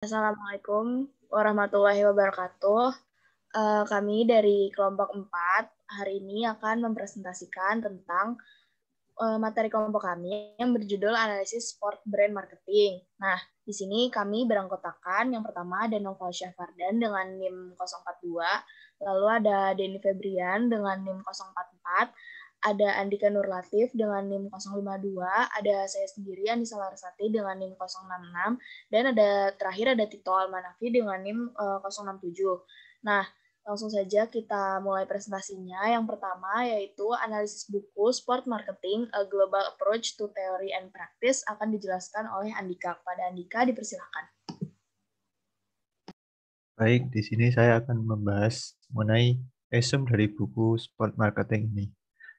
Assalamualaikum warahmatullahi wabarakatuh. Kami dari kelompok 4 hari ini akan mempresentasikan tentang materi kelompok kami yang berjudul Analisis Sport Brand Marketing. Nah, di sini kami beranggotakan yang pertama ada Noval Syahfardan dengan NIM 042, lalu ada Denny Febrian dengan NIM 044, ada Andika Nurlatif dengan NIM 052, ada saya sendiri Anissa Larsati dengan NIM 066, dan terakhir ada Tito Almanafi dengan NIM 067. Nah, langsung saja kita mulai presentasinya. Yang pertama yaitu analisis buku Sport Marketing, A Global Approach to Theory and Practice akan dijelaskan oleh Andika. Kepada Andika dipersilakan. Baik, di sini saya akan membahas mengenai resume dari buku Sport Marketing ini.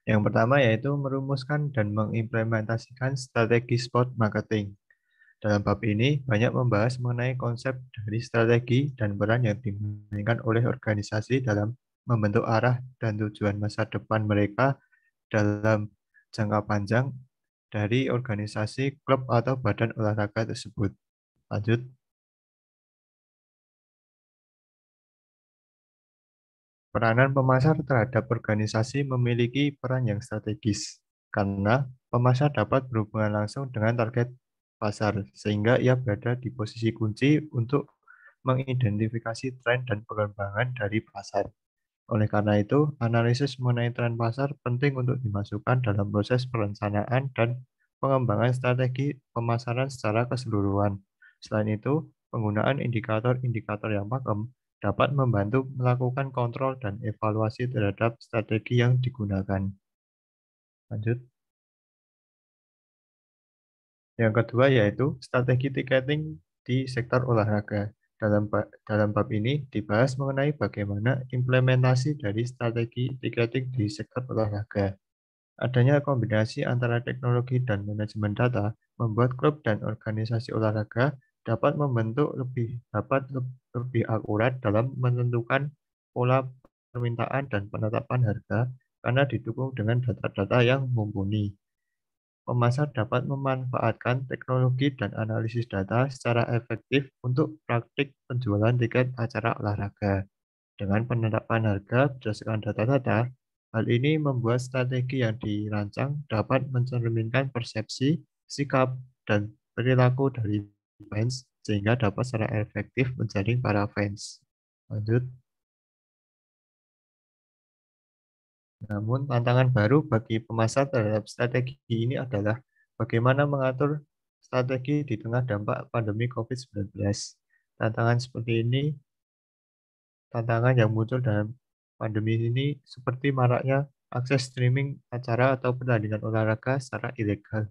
Yang pertama yaitu merumuskan dan mengimplementasikan strategi sport marketing. Dalam bab ini, banyak membahas mengenai konsep dari strategi dan peran yang dimainkan oleh organisasi dalam membentuk arah dan tujuan masa depan mereka dalam jangka panjang dari organisasi, klub, atau badan olahraga tersebut. Lanjut. Peranan pemasar terhadap organisasi memiliki peran yang strategis, karena pemasar dapat berhubungan langsung dengan target pasar, sehingga ia berada di posisi kunci untuk mengidentifikasi tren dan perkembangan dari pasar. Oleh karena itu, analisis mengenai tren pasar penting untuk dimasukkan dalam proses perencanaan dan pengembangan strategi pemasaran secara keseluruhan. Selain itu, penggunaan indikator-indikator yang pakem dapat membantu melakukan kontrol dan evaluasi terhadap strategi yang digunakan. Lanjut. Yang kedua yaitu strategi tiketing di sektor olahraga. Dalam bab ini dibahas mengenai bagaimana implementasi dari strategi tiketing di sektor olahraga. Adanya kombinasi antara teknologi dan manajemen data membuat klub dan organisasi olahraga dapat lebih akurat dalam menentukan pola permintaan dan penetapan harga karena didukung dengan data-data yang mumpuni. Pemasar dapat memanfaatkan teknologi dan analisis data secara efektif untuk praktik penjualan tiket acara olahraga. Dengan penetapan harga berdasarkan data-data, hal ini membuat strategi yang dirancang dapat mencerminkan persepsi, sikap, dan perilaku dari fans sehingga dapat secara efektif menjaring para fans. Lanjut. Namun, tantangan baru bagi pemasar terhadap strategi ini adalah bagaimana mengatur strategi di tengah dampak pandemi COVID-19. Tantangan seperti ini, tantangan yang muncul dalam pandemi ini seperti maraknya akses streaming acara atau pertandingan olahraga secara ilegal.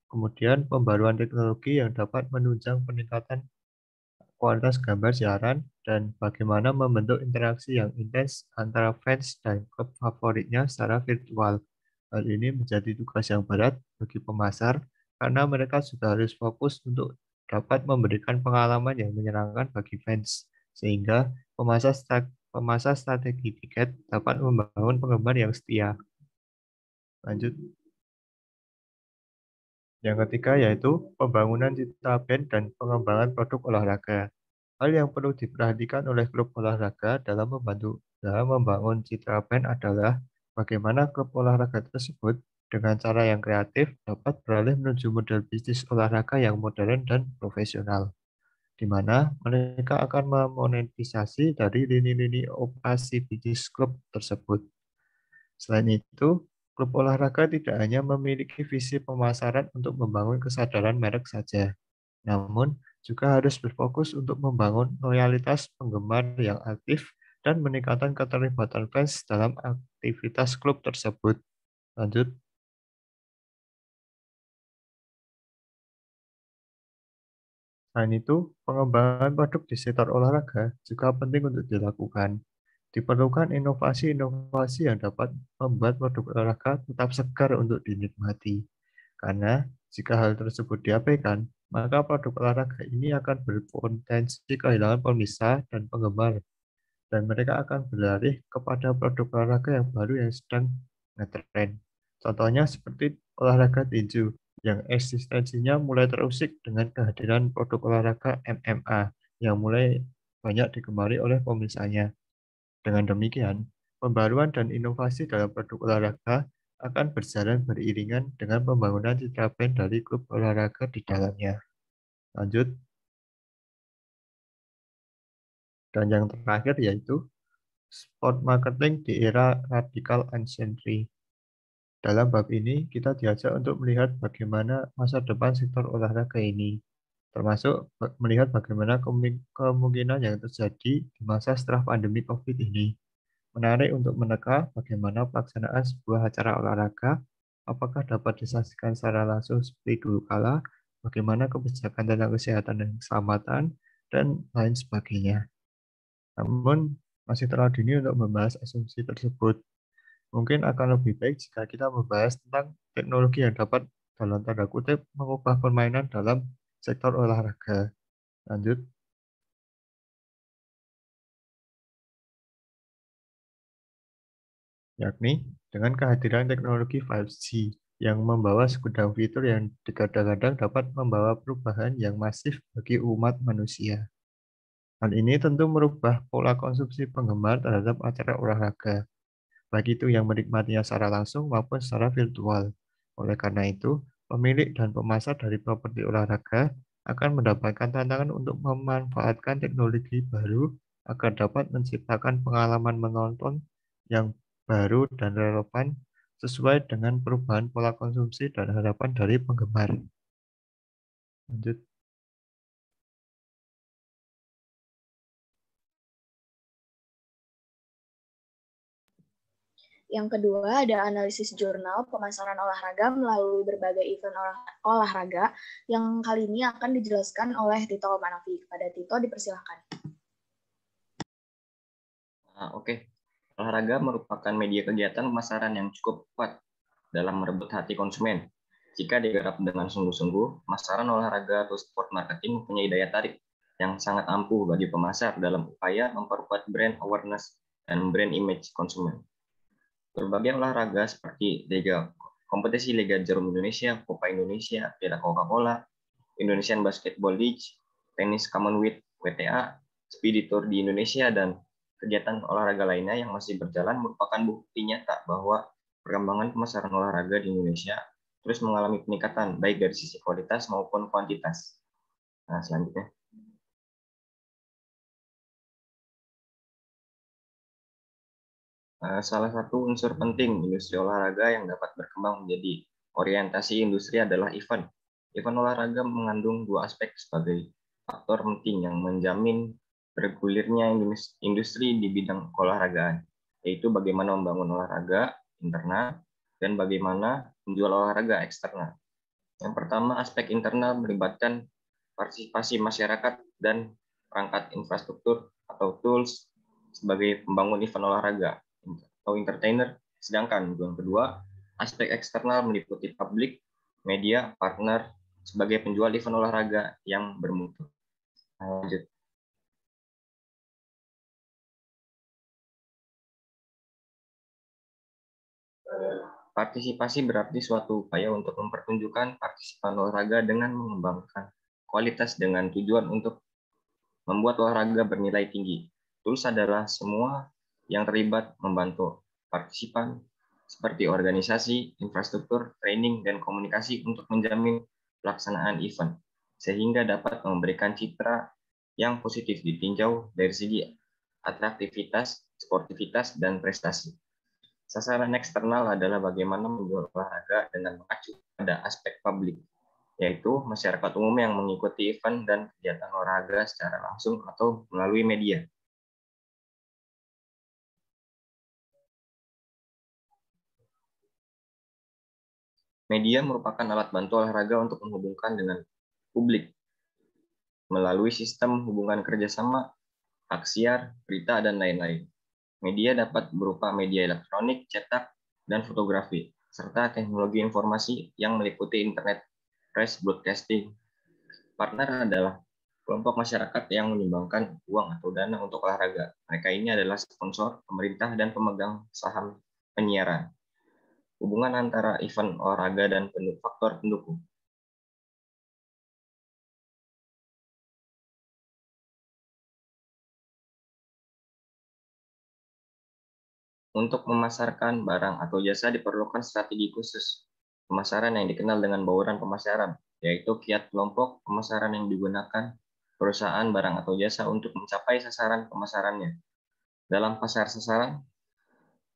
Kemudian, pembaruan teknologi yang dapat menunjang peningkatan kualitas gambar siaran, dan bagaimana membentuk interaksi yang intens antara fans dan klub favoritnya secara virtual. Hal ini menjadi tugas yang berat bagi pemasar karena mereka sudah harus fokus untuk dapat memberikan pengalaman yang menyenangkan bagi fans, sehingga pemasar strategi tiket dapat membangun penggemar yang setia. Lanjut. Yang ketiga yaitu pembangunan citra brand dan pengembangan produk olahraga. Hal yang perlu diperhatikan oleh klub olahraga dalam membangun citra brand adalah bagaimana klub olahraga tersebut dengan cara yang kreatif dapat beralih menuju model bisnis olahraga yang modern dan profesional, di mana mereka akan memonetisasi dari lini-lini operasi bisnis klub tersebut. Selain itu, klub olahraga tidak hanya memiliki visi pemasaran untuk membangun kesadaran merek saja, namun juga harus berfokus untuk membangun loyalitas penggemar yang aktif dan meningkatkan keterlibatan fans dalam aktivitas klub tersebut. Lanjut. Selain itu, pengembangan produk di sektor olahraga juga penting untuk dilakukan. Diperlukan inovasi-inovasi yang dapat membuat produk olahraga tetap segar untuk dinikmati. Karena jika hal tersebut diabaikan, maka produk olahraga ini akan berpotensi kehilangan pemirsa dan penggemar, dan mereka akan beralih kepada produk olahraga yang baru yang sedang ngetren. Contohnya seperti olahraga tinju yang eksistensinya mulai terusik dengan kehadiran produk olahraga MMA yang mulai banyak digemari oleh pemirsanya. Dengan demikian, pembaruan dan inovasi dalam produk olahraga akan berjalan beriringan dengan pembangunan citra brand dari klub olahraga di dalamnya. Lanjut, dan yang terakhir yaitu sport marketing di era radical uncensored. Dalam bab ini, kita diajak untuk melihat bagaimana masa depan sektor olahraga ini, termasuk melihat bagaimana kemungkinan yang terjadi di masa setelah pandemi COVID ini. Menarik untuk meneka bagaimana pelaksanaan sebuah acara olahraga, apakah dapat disaksikan secara langsung seperti dulu kala, bagaimana kebijakan tentang kesehatan dan keselamatan, dan lain sebagainya. Namun, masih terlalu dini untuk membahas asumsi tersebut. Mungkin akan lebih baik jika kita membahas tentang teknologi yang dapat dalam tanda kutip mengubah permainan dalam sektor olahraga. Lanjut, yakni dengan kehadiran teknologi 5G yang membawa segudang fitur yang digadang-gadang dapat membawa perubahan yang masif bagi umat manusia. Hal ini tentu merubah pola konsumsi penggemar terhadap acara olahraga, baik itu yang menikmatinya secara langsung maupun secara virtual. Oleh karena itu, pemilik dan pemasar dari properti olahraga akan mendapatkan tantangan untuk memanfaatkan teknologi baru agar dapat menciptakan pengalaman menonton yang baru dan relevan sesuai dengan perubahan pola konsumsi dan harapan dari penggemar. Lanjut. Yang kedua ada analisis jurnal pemasaran olahraga melalui berbagai event olahraga yang kali ini akan dijelaskan oleh Tito Manafi. Kepada Tito dipersilahkan. Oke. Olahraga merupakan media kegiatan pemasaran yang cukup kuat dalam merebut hati konsumen. Jika digarap dengan sungguh-sungguh, pemasaran olahraga atau sport marketing mempunyai daya tarik yang sangat ampuh bagi pemasar dalam upaya memperkuat brand awareness dan brand image konsumen. Berbagai olahraga seperti kompetisi Liga Jarum Indonesia, Copa Indonesia, Piala Coca-Cola, Indonesian Basketball League, tenis Commonwealth WTA, Speed Tour di Indonesia, dan kegiatan olahraga lainnya yang masih berjalan merupakan bukti nyata bahwa perkembangan pemasaran olahraga di Indonesia terus mengalami peningkatan baik dari sisi kualitas maupun kuantitas. Nah, selanjutnya. Salah satu unsur penting industri olahraga yang dapat berkembang menjadi orientasi industri adalah event. Event olahraga mengandung dua aspek sebagai faktor penting yang menjamin bergulirnya industri di bidang olahragaan, yaitu bagaimana membangun olahraga internal dan bagaimana menjual olahraga eksternal. Yang pertama, aspek internal melibatkan partisipasi masyarakat dan perangkat infrastruktur atau tools sebagai pembangun event olahraga atau entertainer. Sedangkan yang kedua, aspek eksternal meliputi publik, media, partner sebagai penjual event olahraga yang bermutu. Lanjut. Partisipasi berarti suatu upaya untuk mempertunjukkan partisipan olahraga dengan mengembangkan kualitas dengan tujuan untuk membuat olahraga bernilai tinggi. Tools adalah semua yang terlibat membantu partisipan seperti organisasi, infrastruktur, training, dan komunikasi untuk menjamin pelaksanaan event, sehingga dapat memberikan citra yang positif ditinjau dari segi atraktivitas, sportivitas, dan prestasi. Sasaran eksternal adalah bagaimana menjual olahraga dengan mengacu pada aspek publik, yaitu masyarakat umum yang mengikuti event dan kegiatan olahraga secara langsung atau melalui media. Media merupakan alat bantu olahraga untuk menghubungkan dengan publik melalui sistem hubungan kerjasama, hak siar, berita, dan lain-lain. Media dapat berupa media elektronik, cetak, dan fotografi, serta teknologi informasi yang meliputi internet, press, broadcasting. Partner adalah kelompok masyarakat yang menyumbangkan uang atau dana untuk olahraga. Mereka ini adalah sponsor, pemerintah, dan pemegang saham penyiaran. Hubungan antara event olahraga dan faktor pendukung. Untuk memasarkan barang atau jasa diperlukan strategi khusus pemasaran yang dikenal dengan bauran pemasaran, yaitu kiat kelompok pemasaran yang digunakan perusahaan barang atau jasa untuk mencapai sasaran pemasarannya. Dalam pasar sasaran,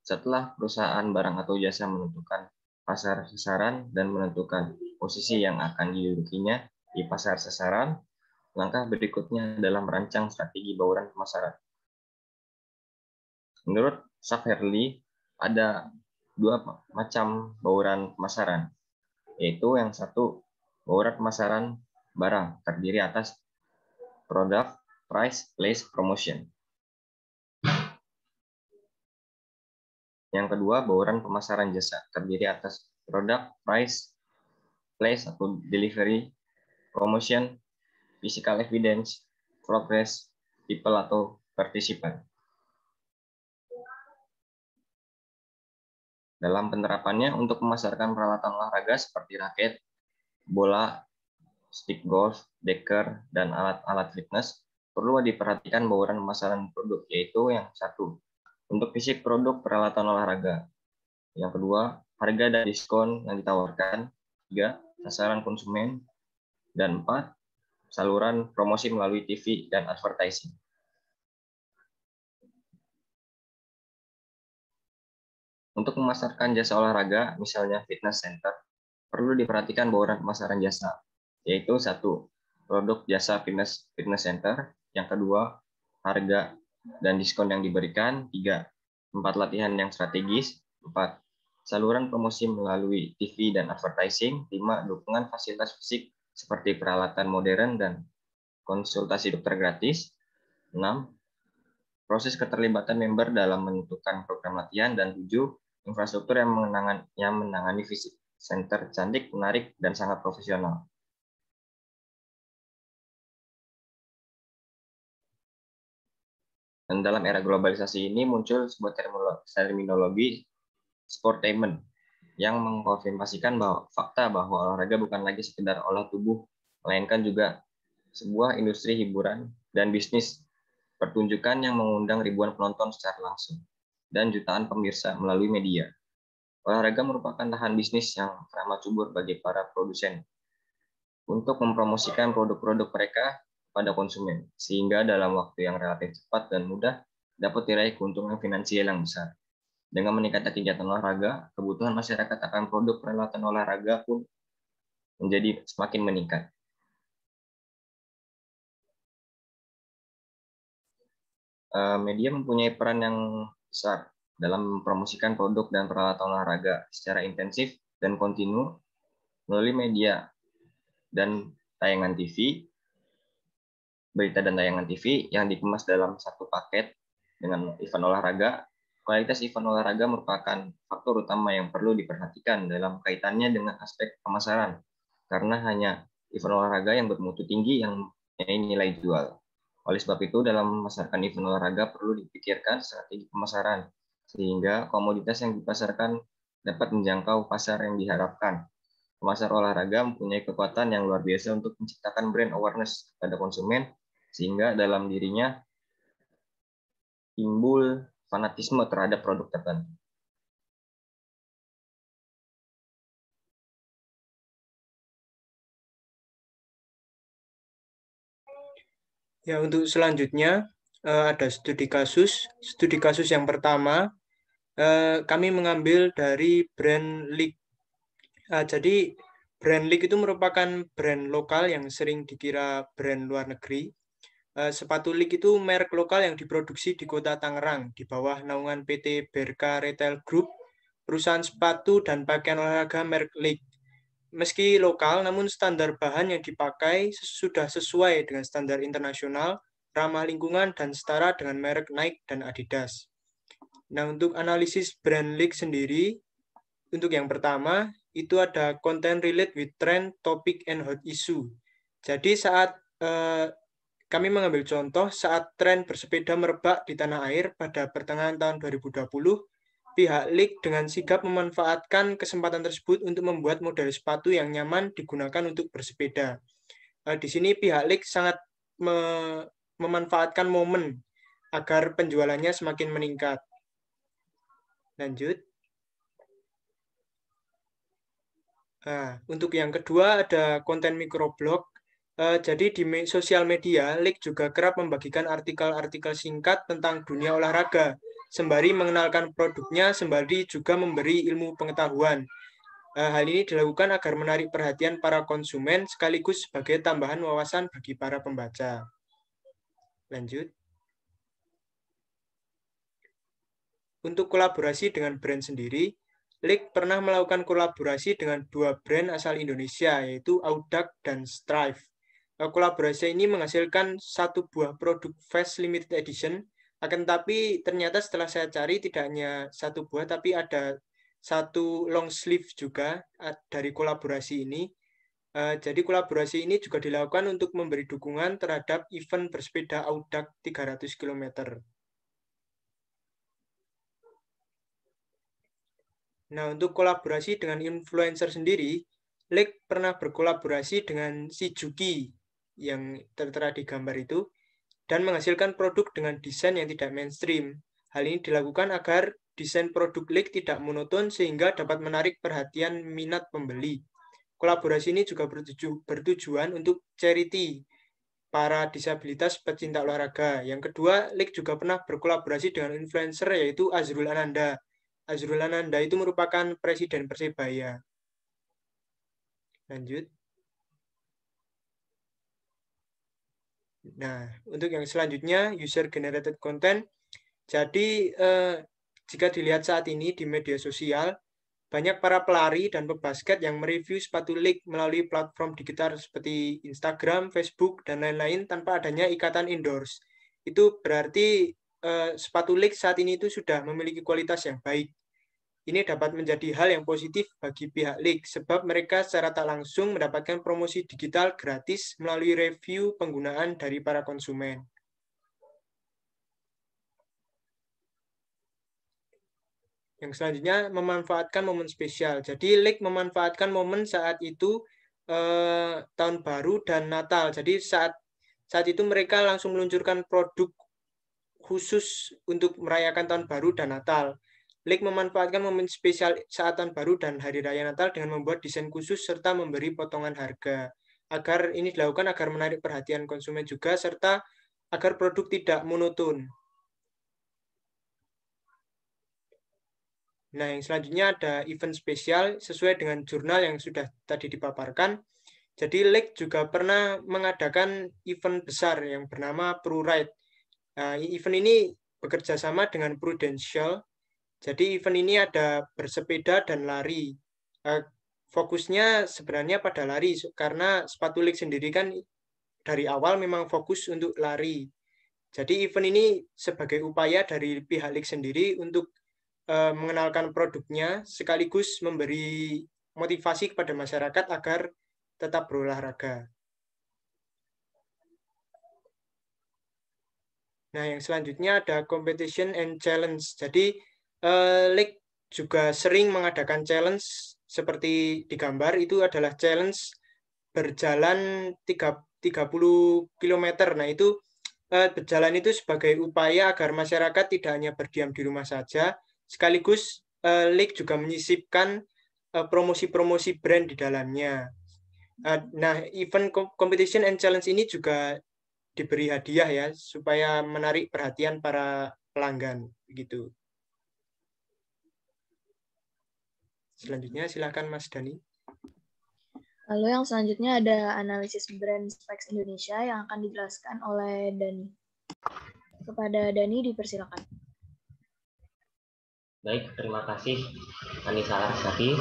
setelah perusahaan barang atau jasa menentukan pasar sasaran dan menentukan posisi yang akan didudukinya di pasar sasaran, langkah berikutnya adalah merancang strategi bauran pemasaran. Menurut Saferli, ada dua macam bauran pemasaran, yaitu yang satu, bauran pemasaran barang terdiri atas product, price, place, promotion. Yang kedua, bauran pemasaran jasa terdiri atas produk, price, place atau delivery, promotion, physical evidence, progress, people atau participant. Dalam penerapannya, untuk memasarkan peralatan olahraga seperti raket, bola, stick golf, deker, dan alat-alat fitness, perlu diperhatikan bauran pemasaran produk, yaitu yang satu, untuk fisik produk peralatan olahraga. Yang kedua, harga dan diskon yang ditawarkan. Tiga, sasaran konsumen. Dan empat, saluran promosi melalui TV dan advertising. Untuk memasarkan jasa olahraga, misalnya fitness center, perlu diperhatikan bauran pemasaran jasa, yaitu satu, produk jasa fitness center. Yang kedua, harga dan diskon yang diberikan. Tiga, tempat latihan yang strategis. Empat, saluran promosi melalui TV dan advertising. Lima, dukungan fasilitas fisik seperti peralatan modern dan konsultasi dokter gratis. 6, proses keterlibatan member dalam menentukan program latihan. Dan 7, infrastruktur yang menangani fisik center cantik, menarik, dan sangat profesional. Dan dalam era globalisasi ini muncul sebuah terminologi sportainment yang mengkonfirmasikan fakta bahwa olahraga bukan lagi sekedar olah tubuh, melainkan juga sebuah industri hiburan dan bisnis pertunjukan yang mengundang ribuan penonton secara langsung dan jutaan pemirsa melalui media. Olahraga merupakan lahan bisnis yang teramat subur bagi para produsen untuk mempromosikan produk-produk mereka pada konsumen, sehingga dalam waktu yang relatif cepat dan mudah dapat diraih keuntungan finansial yang besar. Dengan meningkatnya kegiatan olahraga, kebutuhan masyarakat akan produk peralatan olahraga pun menjadi semakin meningkat. Media mempunyai peran yang besar dalam mempromosikan produk dan peralatan olahraga secara intensif dan kontinu melalui media dan tayangan TV, berita dan tayangan TV yang dikemas dalam satu paket dengan event olahraga. Kualitas event olahraga merupakan faktor utama yang perlu diperhatikan dalam kaitannya dengan aspek pemasaran, karena hanya event olahraga yang bermutu tinggi yang mempunyai nilai jual. Oleh sebab itu, dalam memasarkan event olahraga perlu dipikirkan strategi pemasaran, sehingga komoditas yang dipasarkan dapat menjangkau pasar yang diharapkan. Pemasar olahraga mempunyai kekuatan yang luar biasa untuk menciptakan brand awareness pada konsumen, sehingga dalam dirinya timbul fanatisme terhadap produk tertentu. Ya, untuk selanjutnya ada studi kasus. Studi kasus yang pertama kami mengambil dari brand League. Jadi brand League itu merupakan brand lokal yang sering dikira brand luar negeri. Sepatu League itu merek lokal yang diproduksi di kota Tangerang di bawah naungan PT Berka Retail Group, perusahaan sepatu dan pakaian olahraga merek League. Meski lokal, namun standar bahan yang dipakai sudah sesuai dengan standar internasional, ramah lingkungan, dan setara dengan merek Nike dan Adidas. Nah, untuk analisis brand League sendiri, untuk yang pertama, itu ada content relate with trend, topic, and hot issue. Jadi saat kami mengambil contoh saat tren bersepeda merebak di tanah air pada pertengahan tahun 2020, pihak League dengan sigap memanfaatkan kesempatan tersebut untuk membuat model sepatu yang nyaman digunakan untuk bersepeda. Di sini pihak League sangat memanfaatkan momen agar penjualannya semakin meningkat. Lanjut. Nah, untuk yang kedua ada konten microblog. Jadi di sosial media, Lik juga kerap membagikan artikel-artikel singkat tentang dunia olahraga, sembari mengenalkan produknya, sembari juga memberi ilmu pengetahuan. Hal ini dilakukan agar menarik perhatian para konsumen sekaligus sebagai tambahan wawasan bagi para pembaca. Lanjut. Untuk kolaborasi dengan brand sendiri, Lik pernah melakukan kolaborasi dengan 2 brand asal Indonesia, yaitu Audax dan Strive. Kolaborasi ini menghasilkan 1 buah produk Fast Limited Edition, akan tetapi ternyata setelah saya cari tidak hanya 1 buah, tapi ada 1 long sleeve juga dari kolaborasi ini. Jadi kolaborasi ini juga dilakukan untuk memberi dukungan terhadap event bersepeda Audax 300 km. Nah, untuk kolaborasi dengan influencer sendiri, Lik pernah berkolaborasi dengan si Juki yang tertera di gambar itu dan menghasilkan produk dengan desain yang tidak mainstream. Hal ini dilakukan agar desain produk Lik tidak monoton sehingga dapat menarik perhatian minat pembeli. Kolaborasi ini juga bertujuan untuk charity para disabilitas pecinta olahraga. Yang kedua, Lik juga pernah berkolaborasi dengan influencer yaitu Azrul Ananda. Azrul Ananda itu merupakan presiden Persebaya. Lanjut. Nah, untuk yang selanjutnya, user generated content. Jadi, jika dilihat saat ini di media sosial, banyak para pelari dan pebasket yang mereview sepatu Lik melalui platform digital seperti Instagram, Facebook, dan lain-lain tanpa adanya ikatan endorse. Itu berarti sepatu Lik saat ini itu sudah memiliki kualitas yang baik. Ini dapat menjadi hal yang positif bagi pihak Lik, sebab mereka secara tak langsung mendapatkan promosi digital gratis melalui review penggunaan dari para konsumen. Yang selanjutnya, memanfaatkan momen spesial. Jadi, Lik memanfaatkan momen saat itu tahun baru dan Natal. Jadi, saat itu mereka langsung meluncurkan produk khusus untuk merayakan tahun baru dan Natal. Lik memanfaatkan momen spesial saat tahun baru dan hari raya Natal dengan membuat desain khusus serta memberi potongan harga. Agar ini dilakukan agar menarik perhatian konsumen juga serta agar produk tidak monoton. Nah, yang selanjutnya ada event spesial sesuai dengan jurnal yang sudah tadi dipaparkan. Jadi Lik juga pernah mengadakan event besar yang bernama PruRide. Nah, event ini bekerja sama dengan Prudential. Jadi event ini ada bersepeda dan lari. Fokusnya sebenarnya pada lari karena sepatu Lik sendiri kan dari awal memang fokus untuk lari. Jadi event ini sebagai upaya dari pihak Lik sendiri untuk mengenalkan produknya sekaligus memberi motivasi kepada masyarakat agar tetap berolahraga. Nah, yang selanjutnya ada competition and challenge. Jadi Lik juga sering mengadakan challenge seperti di gambar itu adalah challenge berjalan 30 km. Nah, itu berjalan itu sebagai upaya agar masyarakat tidak hanya berdiam di rumah saja, sekaligus Lik juga menyisipkan promosi-promosi brand di dalamnya. Nah, event competition and challenge ini juga diberi hadiah ya, supaya menarik perhatian para pelanggan gitu. Selanjutnya silakan Mas Dani. Lalu yang selanjutnya ada analisis brand Specs Indonesia yang akan dijelaskan oleh Dani. Kepada Dani dipersilakan. Baik, terima kasih Anissa Larsati.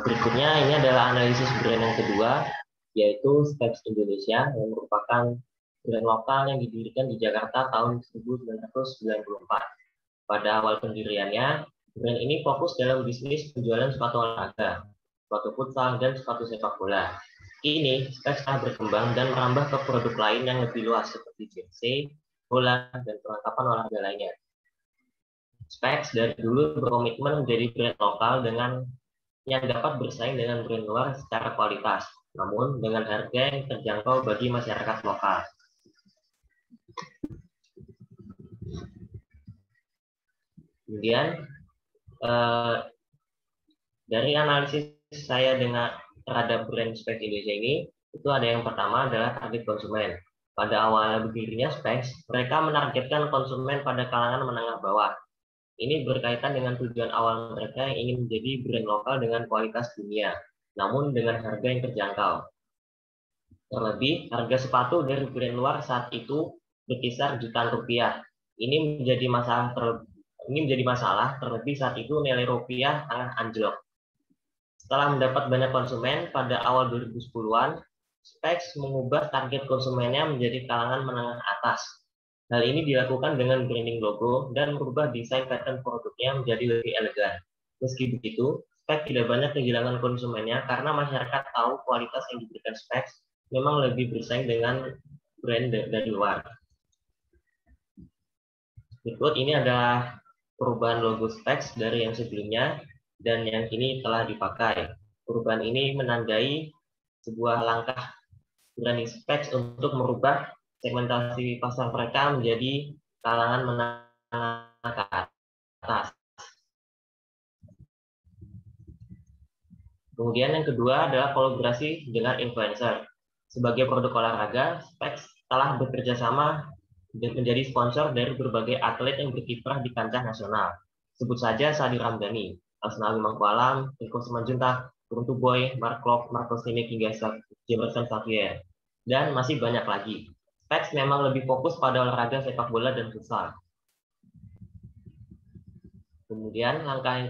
Berikutnya ini adalah analisis brand yang kedua, yaitu Specs Indonesia yang merupakan brand lokal yang didirikan di Jakarta tahun 1994. Pada awal pendiriannya, brand ini fokus dalam bisnis penjualan sepatu olahraga, sepatu futsal, dan sepatu sepak bola. Kini, Specs telah berkembang dan merambah ke produk lain yang lebih luas seperti jersey, bola, dan perlengkapan olahraga lainnya. Specs dari dulu berkomitmen menjadi brand lokal dengan yang dapat bersaing dengan brand luar secara kualitas, namun dengan harga yang terjangkau bagi masyarakat lokal. Kemudian, Dari analisis saya terhadap brand Specs Indonesia ini, itu ada yang pertama adalah target konsumen. Pada awal berdirinya Specs, mereka menargetkan konsumen pada kalangan menengah bawah. Ini berkaitan dengan tujuan awal mereka yang ingin menjadi brand lokal dengan kualitas dunia, namun dengan harga yang terjangkau. Terlebih, harga sepatu dari brand luar saat itu berkisar jutaan rupiah. Ini menjadi masalah terlebih saat itu nilai rupiah tengah anjlok. Setelah mendapat banyak konsumen pada awal 2010-an, Specs mengubah target konsumennya menjadi kalangan menengah atas. Hal ini dilakukan dengan branding logo dan merubah desain pattern produknya menjadi lebih elegan. Meski begitu, Specs tidak banyak kehilangan konsumennya karena masyarakat tahu kualitas yang diberikan Specs memang lebih bersaing dengan brand dari luar. Berikut ini adalah perubahan logo Specs dari yang sebelumnya dan yang kini telah dipakai. Perubahan ini menandai sebuah langkah branding Specs untuk merubah segmentasi pasar mereka menjadi kalangan menengah ke atas. Kemudian yang kedua adalah kolaborasi dengan influencer. Sebagai produk olahraga, Specs telah bekerja sama menjadi sponsor dari berbagai atlet yang berkiprah di kancah nasional. Sebut saja Sadi Ramdhani, Asnawi Mangkualam, Eko Simanjuntak, Runtu Boy, Mark Klok, Marcos Sinik, hingga Jamerson Xavier. Dan masih banyak lagi. Specs memang lebih fokus pada olahraga sepak bola dan futsal. Kemudian langkah yang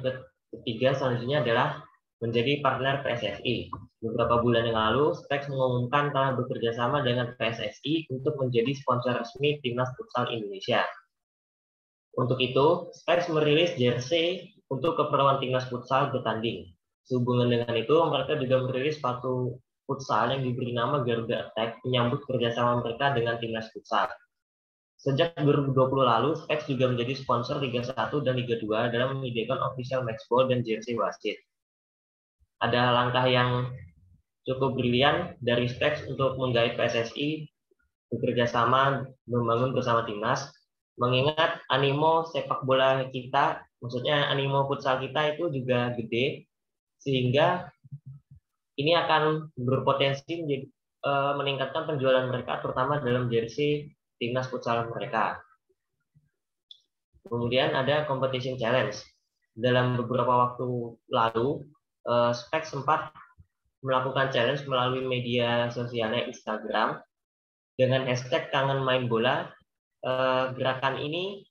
ketiga selanjutnya adalah menjadi partner PSSI. Beberapa bulan yang lalu, Specs mengumumkan telah bekerja sama dengan PSSI untuk menjadi sponsor resmi Timnas Futsal Indonesia. Untuk itu, Specs merilis jersey untuk keperluan Timnas Futsal bertanding. Sehubungan dengan itu, mereka juga merilis sepatu futsal yang diberi nama Garuda Attack menyambut kerjasama mereka dengan Timnas Futsal. Sejak 2020 lalu, Specs juga menjadi sponsor Liga 1 dan Liga 2 dalam menyediakan official match ball dan jersey wasit. Ada langkah yang cukup brilian dari Specs untuk menggait PSSI bekerja sama membangun bersama Timnas, mengingat animo sepak bola kita, maksudnya animo futsal kita itu juga gede, sehingga ini akan berpotensi meningkatkan penjualan mereka, terutama dalam jersey Timnas futsal mereka. Kemudian ada competition challenge. Dalam beberapa waktu lalu, Specs sempat melakukan challenge melalui media sosialnya Instagram dengan hashtag kangen main bola. Gerakan ini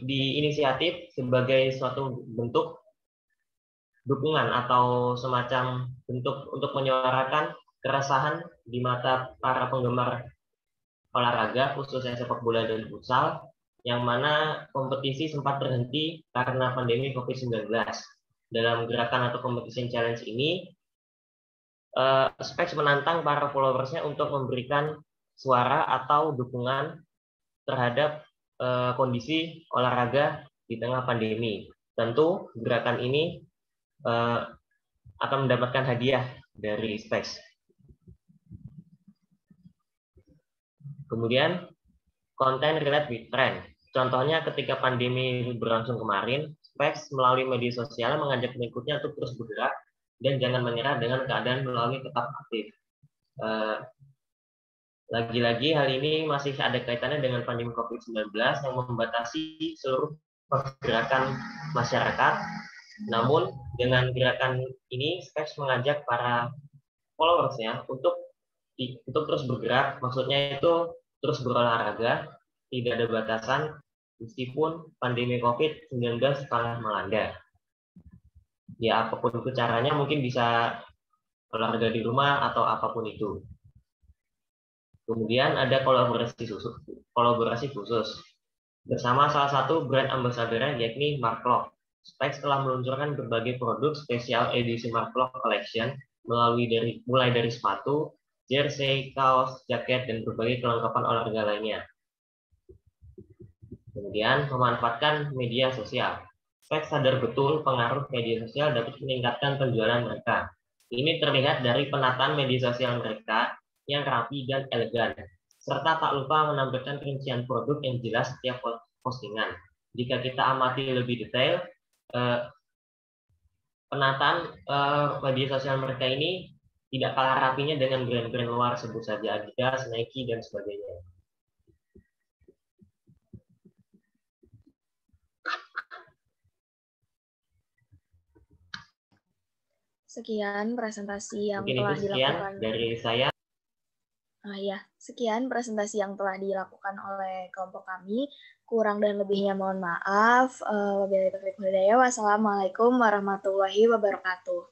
diinisiatif sebagai suatu bentuk dukungan atau semacam bentuk untuk menyuarakan keresahan di mata para penggemar olahraga, khususnya sepak bola dan futsal, yang mana kompetisi sempat berhenti karena pandemi COVID-19. Dalam gerakan atau competition challenge ini, Specs menantang para followersnya untuk memberikan suara atau dukungan terhadap kondisi olahraga di tengah pandemi. Tentu gerakan ini akan mendapatkan hadiah dari Specs. Kemudian konten relate with trend. Contohnya ketika pandemi berlangsung kemarin, Specs melalui media sosial mengajak pengikutnya untuk terus bergerak dan jangan menyerah dengan keadaan melalui tetap aktif. Lagi-lagi hal ini masih ada kaitannya dengan pandemi COVID-19 yang membatasi seluruh pergerakan masyarakat. Namun dengan gerakan ini, Specs mengajak para followersnya untuk terus bergerak, maksudnya itu terus berolahraga, tidak ada batasan, meskipun pandemi COVID-19 tengah melanda. Ya, apapun itu caranya, mungkin bisa olahraga di rumah atau apapun itu. Kemudian ada kolaborasi khusus bersama salah satu brand ambassador yakni Mark Klok. Specs telah meluncurkan berbagai produk spesial edisi Mark Klok Collection mulai dari sepatu, jersey, kaos, jaket, dan berbagai kelengkapan olahraga lainnya. Kemudian memanfaatkan media sosial. Specs sadar betul pengaruh media sosial dapat meningkatkan penjualan mereka. Ini terlihat dari penataan media sosial mereka yang rapi dan elegan, serta tak lupa menampilkan rincian produk yang jelas setiap postingan. Jika kita amati lebih detail, penataan media sosial mereka ini tidak kalah rapinya dengan brand-brand luar, sebut saja Adidas, Nike, dan sebagainya. Sekian presentasi yang Mungkin telah itu sekian dilakukan dari saya. Sekian presentasi yang telah dilakukan oleh kelompok kami. Kurang dan lebihnya mohon maaf. Wabillahi taufiq wal hidayah. Wassalamualaikum warahmatullahi wabarakatuh.